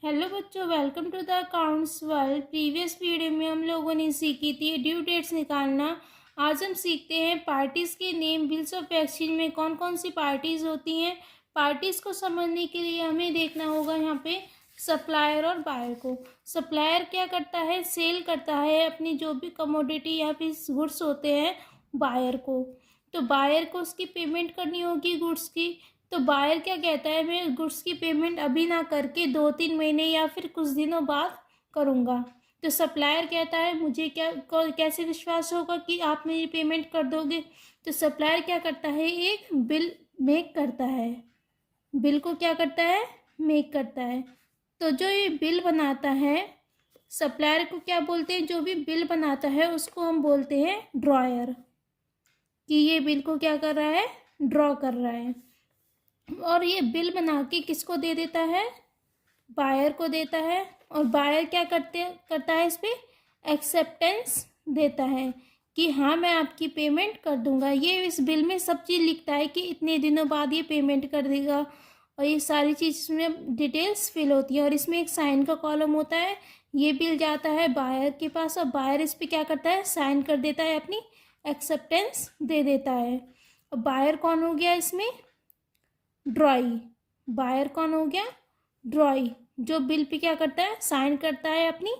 Hello बच्चों, welcome to the accounts world. Previous video में हम लोगों ने सीखी थी ड्यू डेट्स निकालना। आज हम सीखते हैं पार्टीज़ के नेम। बिल्स ऑफ एक्सचेंज में कौन कौन सी पार्टीज़ होती हैं। पार्टीज़ को समझने के लिए हमें देखना होगा यहाँ पे सप्लायर और बायर को। सप्लायर क्या करता है, सेल करता है अपनी जो भी कमोडिटी या फिर गुड्स होते हैं बायर को। तो बायर को उसकी पेमेंट करनी होगी गुड्स की। तो बायर क्या कहता है, मैं गुड्स की पेमेंट अभी ना करके 2-3 महीने या फिर कुछ दिनों बाद करूँगा। तो सप्लायर कहता है मुझे कैसे विश्वास होगा कि आप मेरी पेमेंट कर दोगे। तो सप्लायर क्या करता है, एक बिल मेक करता है। बिल को क्या करता है, मेक करता है। तो जो ये बिल बनाता है, सप्लायर को क्या बोलते हैं, जो भी बिल बनाता है उसको हम बोलते हैं ड्रॉयर, कि ये बिल को क्या कर रहा है, ड्रॉ कर रहा है। और ये बिल बना के किसको दे देता है, बायर को देता है। और बायर क्या करता है, इस पर एक्सेप्टेंस देता है कि हाँ मैं आपकी पेमेंट कर दूंगा। ये इस बिल में सब चीज़ लिखता है कि इतने दिनों बाद ये पेमेंट कर देगा, और ये सारी चीज़ इसमें डिटेल्स फिल होती है। और इसमें एक साइन का कॉलम होता है। ये बिल जाता है बायर के पास और बायर इस पर क्या करता है, साइन कर देता है, अपनी एक्सेप्टेंस दे देता है। और बायर कौन हो गया इसमें, ड्रॉई। बायर कौन हो गया, ड्रॉई, जो बिल पे क्या करता है, साइन करता है, अपनी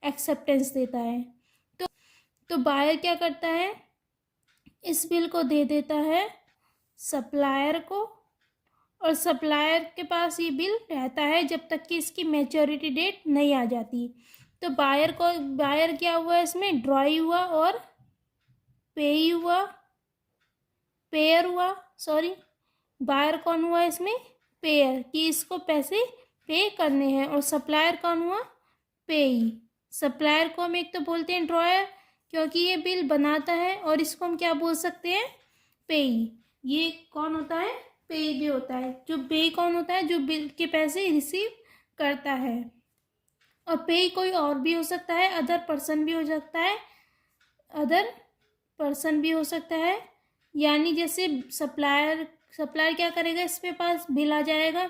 एक्सेप्टेंस देता है। तो बायर क्या करता है, इस बिल को दे देता है सप्लायर को। और सप्लायर के पास ये बिल रहता है जब तक कि इसकी मैच्योरिटी डेट नहीं आ जाती। तो बायर क्या हुआ इसमें, ड्रॉई हुआ और पेयर हुआ, सॉरी। बायर कौन हुआ इसमें, पेयर, कि इसको पैसे पे करने हैं। और सप्लायर कौन हुआ, पेई। सप्लायर को हम एक तो बोलते हैं ड्रॉयर क्योंकि ये बिल बनाता है, और इसको हम क्या बोल सकते हैं, पेई। ये कौन होता है, पेई भी होता है। जो पेई कौन होता है, जो बिल के पैसे रिसीव करता है। और पेई कोई और भी हो सकता है, अदर पर्सन भी हो सकता है। यानी जैसे सप्लायर क्या करेगा, इस पे पास बिल आ जाएगा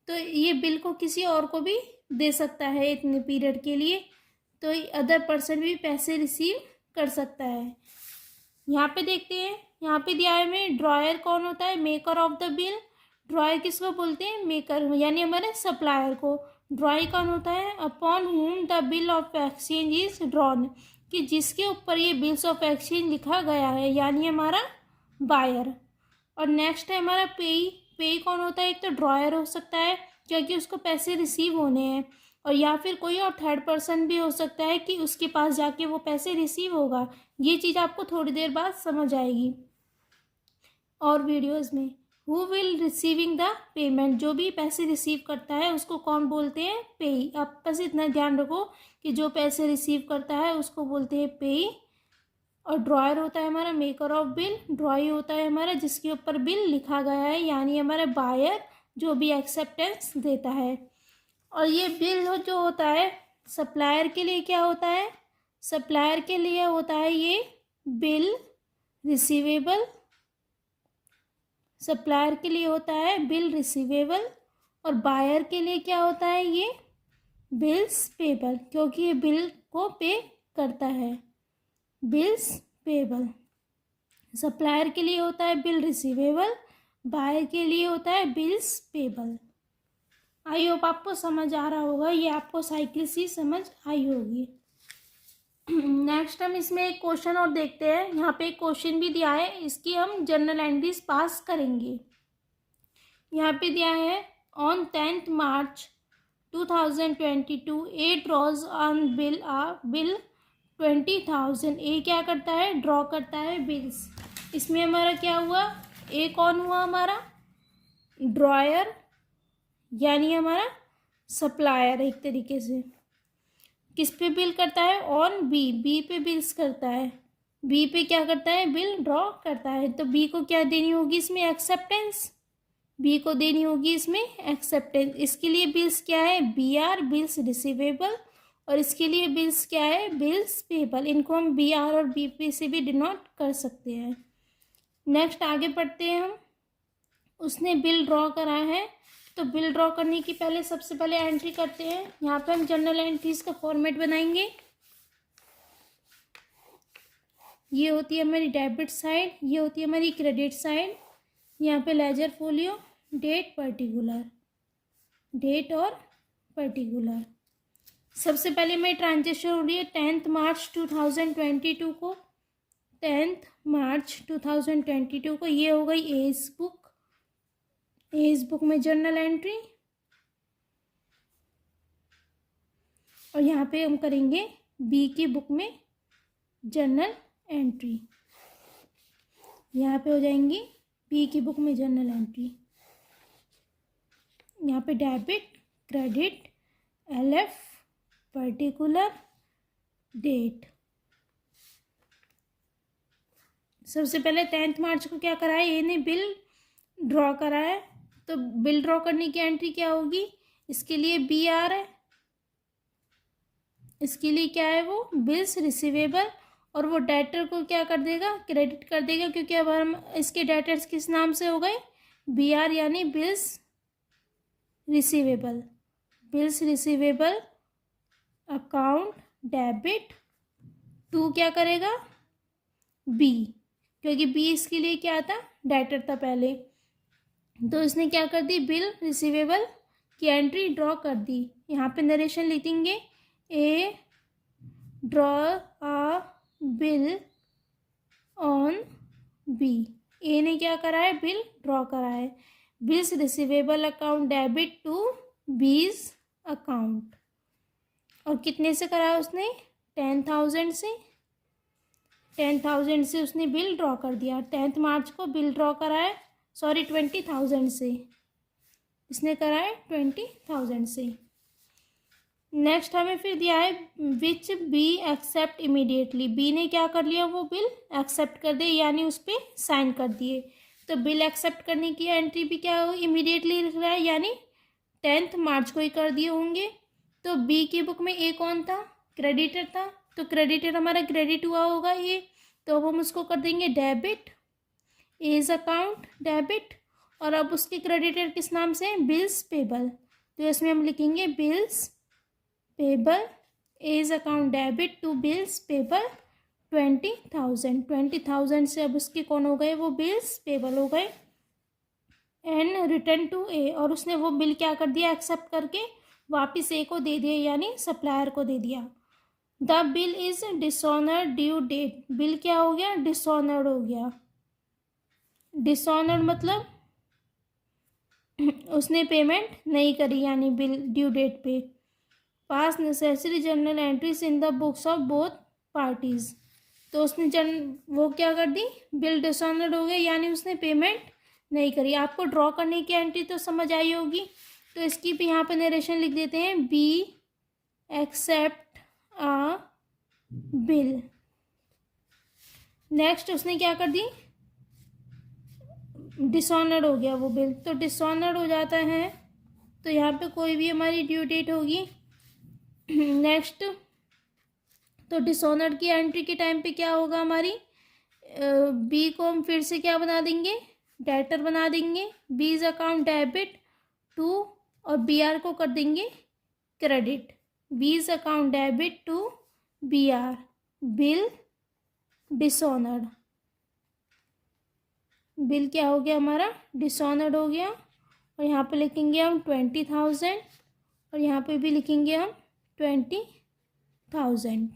तो ये बिल को किसी और को भी दे सकता है इतने पीरियड के लिए। तो अदर पर्सन भी पैसे रिसीव कर सकता है। यहाँ पे देखते हैं, यहाँ पे दिया है हमें ड्रॉयर कौन होता है, maker of the bill. Dryer किसको बोलते हैं, मेकर, यानी हमारे सप्लायर को। ड्रॉई कौन होता है, upon whom the bill of exchange is drawn, कि जिसके ऊपर ये बिल्स ऑफ एक्सचेंज लिखा गया है, यानी हमारा बायर। और नेक्स्ट है हमारा पेई कौन होता है, एक तो ड्रॉयर हो सकता है क्योंकि उसको पैसे रिसीव होने हैं, और या फिर कोई और थर्ड पर्सन भी हो सकता है कि उसके पास जाके वो पैसे रिसीव होगा। ये चीज़ आपको थोड़ी देर बाद समझ आएगी और वीडियोस में। Who will receiving the payment, जो भी पैसे रिसीव करता है उसको कौन बोलते हैं, पेई। आप बस इतना ध्यान रखो कि जो पैसे रिसीव करता है उसको बोलते हैं पेई। और ड्रॉयर होता है हमारा मेकर ऑफ बिल। ड्रॉई होता है हमारा जिसके ऊपर बिल लिखा गया है, यानी हमारा बायर, जो भी एक्सेप्टेंस देता है। और ये बिल जो होता है सप्लायर के लिए क्या होता है, सप्लायर के लिए होता है ये बिल रिसीवेबल। सप्लायर के लिए होता है बिल रिसीवेबल। और बायर के लिए क्या होता है, ये बिल्स पेबल, क्योंकि ये बिल को पे करता है, बिल्स पेबल। सप्लायर के लिए होता है बिल रिसीवेबल, बायर के लिए होता है बिल्स पेबल। आई होप आपको समझ आ रहा होगा, ये आपको साइकिल सी समझ आई होगी। नेक्स्ट हम इसमें एक क्वेश्चन और देखते हैं। यहाँ पे एक क्वेश्चन भी दिया है, इसकी हम जनरल एंट्रीज पास करेंगे। यहाँ पे दिया है on 10th March 2022 A draws on bill 20,000। A क्या करता है, ड्रॉ करता है बिल्स। इसमें हमारा क्या हुआ, ए कौन हुआ, हमारा ड्रॉयर, यानी हमारा सप्लायर। एक तरीके से किस पे बिल करता है, ऑन बी पे बिल्स करता है। बी पे क्या करता है, बिल ड्रॉ करता है। तो बी को क्या देनी होगी इसमें, एक्सेप्टेंस। बी को देनी होगी इसमें एक्सेप्टेंस। इसके लिए बिल्स क्या है, बी आर, बिल्स रिसीवेबल। और इसके लिए बिल्स क्या है, बिल्स पेबल। इनको हम बी आर और बी पी से भी डिनोट कर सकते हैं। नेक्स्ट आगे पढ़ते हैं हम। उसने बिल ड्रॉ करा है तो बिल ड्रॉ करने की पहले सबसे पहले एंट्री करते हैं। यहाँ पे हम जर्नल एंट्रीज का फॉर्मेट बनाएंगे। ये होती है हमारी डेबिट साइड, ये होती है हमारी क्रेडिट साइड। यहाँ पे ledger folio, date particular, date और पर्टिकुलर। सबसे पहले मेरी ट्रांजेक्शन हो रही है 10 मार्च 2022 को, 10 मार्च 2022 को। ये हो गई एज बुक, एज बुक में जर्नल एंट्री। और यहाँ पे हम करेंगे बी की बुक में जर्नल एंट्री। यहाँ पे हो जाएंगी बी की बुक में जर्नल एंट्री। यहाँ पे debit, credit, LF, particular, date. सबसे पहले 10 मार्च को क्या करा है, ए ने बिल ड्रॉ करा है। तो बिल ड्रॉ करने की एंट्री क्या होगी, इसके लिए BR है, इसके लिए क्या है वो बिल्स रिसीवेबल। और वो डेटर को क्या कर देगा, क्रेडिट कर देगा, क्योंकि अब हम इसके डेटर्स किस नाम से हो गए, BR, यानी bills receivable. Bills receivable account debit to क्या करेगा, B, क्योंकि B इसके लिए क्या था, डेटर था पहले। तो इसने क्या कर दी, बिल रिसीवेबल की एंट्री ड्रॉ कर दी। यहाँ पे नरेशन लिखेंगे, A draw a bill on B। A ने क्या करा है, बिल ड्रॉ करा है। Bills receivable account debit to B's account. और कितने से करा है उसने, 10,000 से, 10,000 से उसने बिल ड्रॉ कर दिया। 10 मार्च को बिल ड्रॉ करा है, सॉरी 20,000 से, इसने करा है 20,000 से। नेक्स्ट हमें फिर दिया है विच बी एक्सेप्ट इमीडिएटली। बी ने क्या कर लिया, वो बिल एक्सेप्ट कर दे, यानी उस पर साइन कर दिए। तो बिल एक्सेप्ट करने की एंट्री भी क्या हो, इमीडिएटली लिख रहा है, यानी 10 मार्च को ही कर दिए होंगे। तो बी की बुक में ए कौन था, क्रेडिटर था, तो क्रेडिटर हमारा क्रेडिट हुआ होगा ये, तो अब हम उसको कर देंगे डेबिट, एज अकाउंट डेबिट। और अब उसके क्रेडिटर किस नाम से, बिल्स पेबल, तो इसमें हम लिखेंगे bills payable as account debit to bills payable 20,000। 20,000 से अब उसके कौन हो गए, वो बिल्स पेबल हो गए। एंड रिटर्न टू ए, और उसने वो बिल क्या कर दिया, एक्सेप्ट करके वापस ए को दे दिया, यानी सप्लायर को दे दिया। The bill is dishonoured due date. Bill क्या हो गया, डिसऑनर्ड हो गया। डिसऑनर्ड मतलब उसने पेमेंट नहीं करी, यानी बिल ड्यू डेट पे। पास necessary journal entries in the books of both parties. तो उसने वो क्या कर दी, बिल डिसऑनर्ड हो गया, यानी उसने पेमेंट नहीं करी। आपको ड्रॉ करने की एंट्री तो समझ आई होगी, तो इसकी भी यहाँ पे नरेशन लिख देते हैं, बी एक्सेप्ट आ बिल। नेक्स्ट उसने क्या कर दी, डिसऑनर्ड हो गया वो बिल, तो डिसऑनर्ड हो जाता है, तो यहाँ पे कोई भी हमारी ड्यू डेट होगी। नेक्स्ट, तो डिसऑनर्ड की एंट्री के टाइम पे क्या होगा हमारी, बी को हम फिर से क्या बना देंगे, डेटर बना देंगे, बीज अकाउंट डेबिट टू, और BR को कर देंगे credit, B's account debit to BR, bill dishonoured. Bill क्या हो गया हमारा, डिसऑनर्ड हो गया। और यहाँ पे लिखेंगे हम 20,000, और यहाँ पे भी लिखेंगे हम 20,000।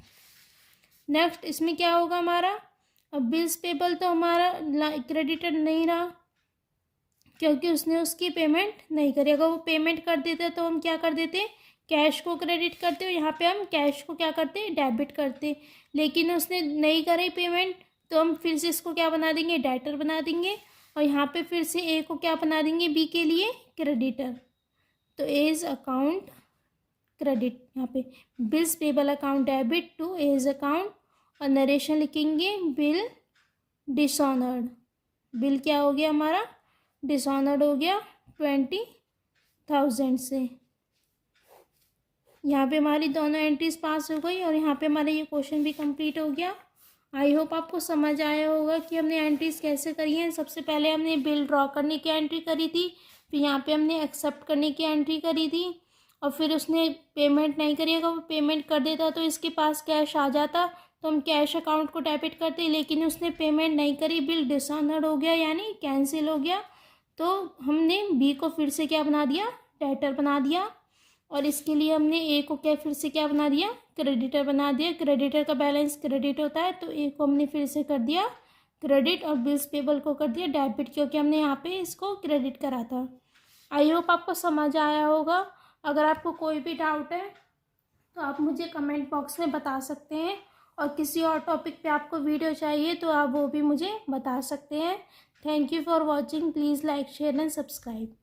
नेक्स्ट इसमें क्या होगा हमारा, अब बिल्स पेबल तो हमारा क्रेडिटर नहीं रहा, क्योंकि उसने उसकी पेमेंट नहीं करी। अगर वो पेमेंट कर देता तो हम क्या कर देते, कैश को क्रेडिट करते, और यहाँ पे हम कैश को क्या करते, डेबिट करते। लेकिन उसने नहीं करी पेमेंट, तो हम फिर से इसको क्या बना देंगे, डेटर बना देंगे। और यहाँ पे फिर से ए को क्या बना देंगे, बी के लिए क्रेडिटर, तो एज अकाउंट क्रेडिट। यहाँ पे bills payable account debit to A's account, और नरेशन लिखेंगे बिल डिसऑनर्ड। बिल क्या हो गया हमारा, डिसऑनर्ड हो गया 20,000 से। यहाँ पे हमारी दोनों एंट्रीज पास हो गई, और यहाँ पे हमारा ये क्वेश्चन भी कंप्लीट हो गया। आई होप आपको समझ आया होगा कि हमने एंट्रीज कैसे करी हैं। सबसे पहले हमने बिल ड्रॉ करने की एंट्री करी थी, फिर यहाँ पे हमने एक्सेप्ट करने की एंट्री करी थी और फिर उसने पेमेंट नहीं करी। अगर वो पेमेंट कर देता तो इसके पास कैश आ जाता, तो हम कैश अकाउंट को डेबिट करते, लेकिन उसने पेमेंट नहीं करी, बिल डिसऑनर्ड हो गया यानी कैंसिल हो गया। तो हमने बी को फिर से क्या बना दिया, डेटर बना दिया। और इसके लिए हमने ए को क्या फिर से क्या बना दिया, क्रेडिटर बना दिया। क्रेडिटर का बैलेंस क्रेडिट होता है, तो ए को हमने फिर से कर दिया क्रेडिट और बिल्स पेबल को कर दिया डेबिट, क्योंकि हमने यहाँ पे इसको क्रेडिट करा था। आई होप आपको समझ आया होगा। अगर आपको कोई भी डाउट है तो आप मुझे कमेंट बॉक्स में बता सकते हैं, और किसी और टॉपिक पे आपको वीडियो चाहिए तो आप वो भी मुझे बता सकते हैं। Thank you for watching. Please like share and subscribe.